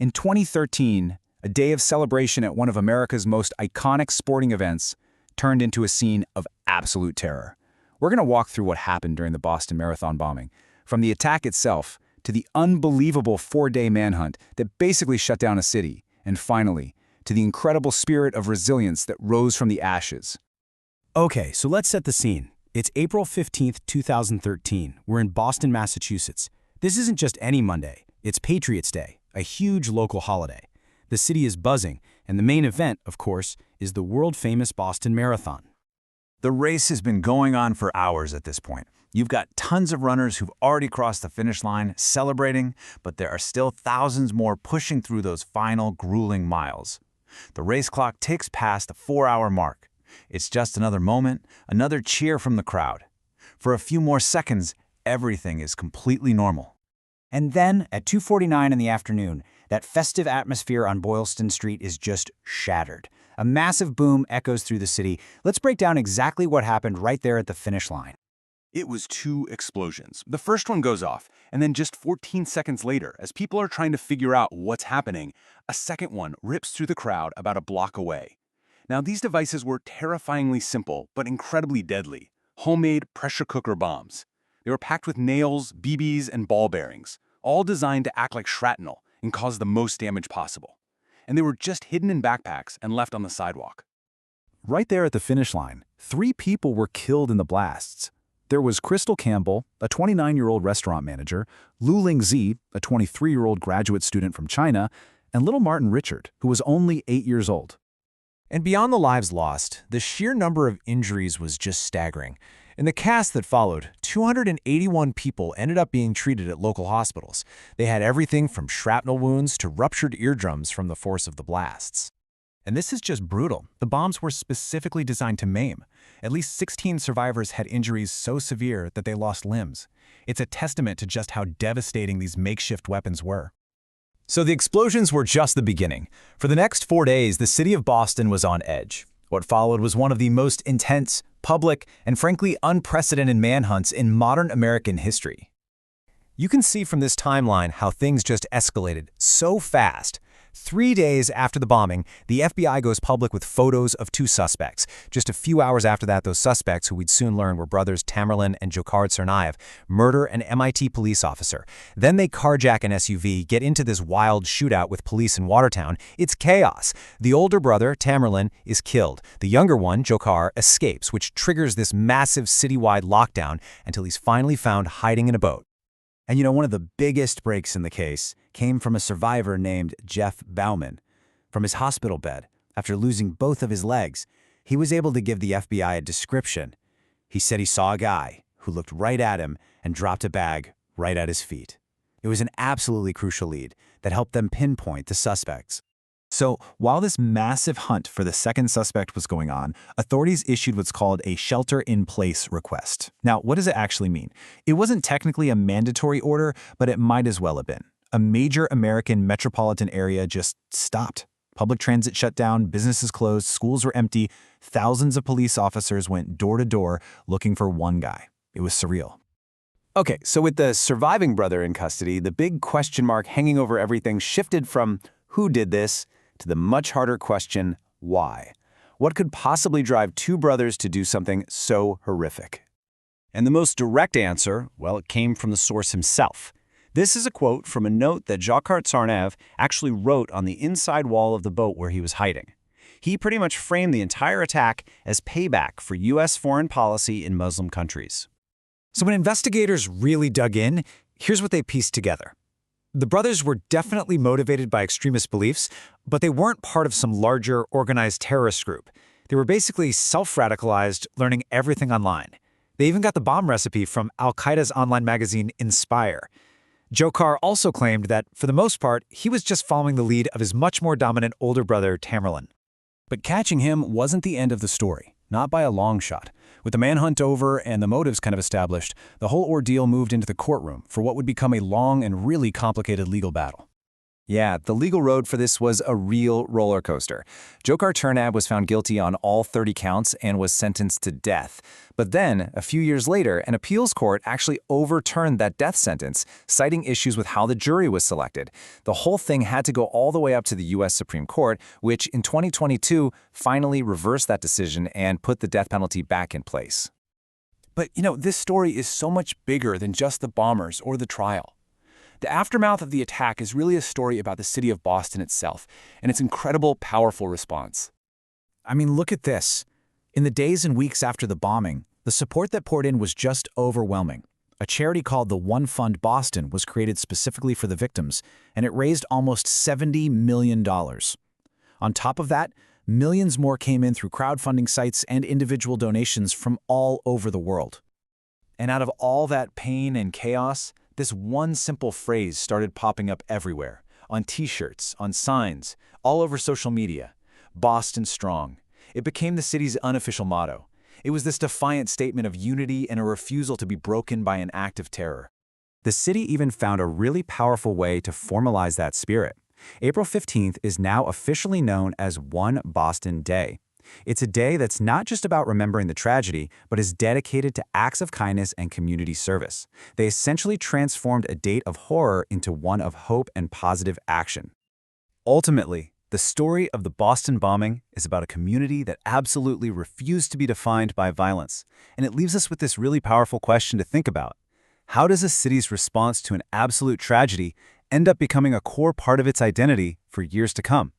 In 2013, a day of celebration at one of America's most iconic sporting events turned into a scene of absolute terror. We're going to walk through what happened during the Boston Marathon bombing, from the attack itself to the unbelievable 4-day manhunt that basically shut down a city, and finally, to the incredible spirit of resilience that rose from the ashes. Okay, so let's set the scene. It's April 15th, 2013. We're in Boston, Massachusetts. This isn't just any Monday. It's Patriots' Day, a huge local holiday. The city is buzzing, and the main event, of course, is the world-famous Boston Marathon. The race has been going on for hours at this point. You've got tons of runners who've already crossed the finish line, celebrating, but there are still thousands more pushing through those final, grueling miles. The race clock ticks past the 4-hour mark. It's just another moment, another cheer from the crowd. For a few more seconds, everything is completely normal. And then, at 2:49 in the afternoon, that festive atmosphere on Boylston Street is just shattered. A massive boom echoes through the city. Let's break down exactly what happened right there at the finish line. It was 2 explosions. The first one goes off, and then just 14 seconds later, as people are trying to figure out what's happening, a second one rips through the crowd about a block away. Now, these devices were terrifyingly simple, but incredibly deadly. Homemade pressure cooker bombs. They were packed with nails, BBs, and ball bearings, all designed to act like shrapnel and cause the most damage possible. And they were just hidden in backpacks and left on the sidewalk. Right there at the finish line, 3 people were killed in the blasts. There was Crystal Campbell, a 29-year-old restaurant manager, Lu Lingzi, a 23-year-old graduate student from China, and little Martin Richard, who was only 8 years old. And beyond the lives lost, the sheer number of injuries was just staggering. In the cast that followed, 281 people ended up being treated at local hospitals. They had everything from shrapnel wounds to ruptured eardrums from the force of the blasts. And this is just brutal. The bombs were specifically designed to maim. At least 16 survivors had injuries so severe that they lost limbs. It's a testament to just how devastating these makeshift weapons were. So the explosions were just the beginning. For the next 4 days, the city of Boston was on edge. What followed was one of the most intense, public, and frankly unprecedented manhunts in modern American history. You can see from this timeline how things just escalated so fast. 3 days after the bombing, the FBI goes public with photos of 2 suspects. Just a few hours after that, those suspects, who we'd soon learn were brothers Tamerlan and Dzhokhar Tsarnaev, murder an MIT police officer. Then they carjack an SUV, get into this wild shootout with police in Watertown. It's chaos. The older brother, Tamerlan, is killed. The younger one, Dzhokhar, escapes, which triggers this massive citywide lockdown until he's finally found hiding in a boat. And one of the biggest breaks in the case came from a survivor named Jeff Bauman. From his hospital bed, after losing both of his legs, he was able to give the FBI a description. He said he saw a guy who looked right at him and dropped a bag right at his feet. It was an absolutely crucial lead that helped them pinpoint the suspects. So, while this massive hunt for the second suspect was going on, authorities issued what's called a shelter-in-place request. Now, what does it actually mean? It wasn't technically a mandatory order, but it might as well have been. A major American metropolitan area just stopped. Public transit shut down, businesses closed, schools were empty. Thousands of police officers went door to door looking for one guy. It was surreal. Okay, so with the surviving brother in custody, the big question mark hanging over everything shifted from who did this to the much harder question, why? What could possibly drive 2 brothers to do something so horrific? And the most direct answer, well, it came from the source himself. This is a quote from a note that Dzhokhar Tsarnaev actually wrote on the inside wall of the boat where he was hiding. He pretty much framed the entire attack as payback for U.S. foreign policy in Muslim countries. So when investigators really dug in, here's what they pieced together. The brothers were definitely motivated by extremist beliefs, but they weren't part of some larger, organized terrorist group. They were basically self-radicalized, learning everything online. They even got the bomb recipe from Al-Qaeda's online magazine Inspire. Dzhokhar also claimed that, for the most part, he was just following the lead of his much more dominant older brother, Tamerlan. But catching him wasn't the end of the story, not by a long shot. With the manhunt over and the motives kind of established, the whole ordeal moved into the courtroom for what would become a long and really complicated legal battle. Yeah, the legal road for this was a real roller coaster. Dzhokhar Turnab was found guilty on all 30 counts and was sentenced to death. But then, a few years later, an appeals court actually overturned that death sentence, citing issues with how the jury was selected. The whole thing had to go all the way up to the U.S. Supreme Court, which in 2022 finally reversed that decision and put the death penalty back in place. But, this story is so much bigger than just the bombers or the trial. The aftermath of the attack is really a story about the city of Boston itself and its incredible, powerful response. I mean, look at this. In the days and weeks after the bombing, the support that poured in was just overwhelming. A charity called the One Fund Boston was created specifically for the victims, and it raised almost $70 million. On top of that, millions more came in through crowdfunding sites and individual donations from all over the world. And out of all that pain and chaos, this one simple phrase started popping up everywhere, on t-shirts, on signs, all over social media. Boston Strong. It became the city's unofficial motto. It was this defiant statement of unity and a refusal to be broken by an act of terror. The city even found a really powerful way to formalize that spirit. April 15th is now officially known as One Boston Day. It's a day that's not just about remembering the tragedy, but is dedicated to acts of kindness and community service. They essentially transformed a date of horror into one of hope and positive action. Ultimately, the story of the Boston bombing is about a community that absolutely refused to be defined by violence, and it leaves us with this really powerful question to think about. How does a city's response to an absolute tragedy end up becoming a core part of its identity for years to come?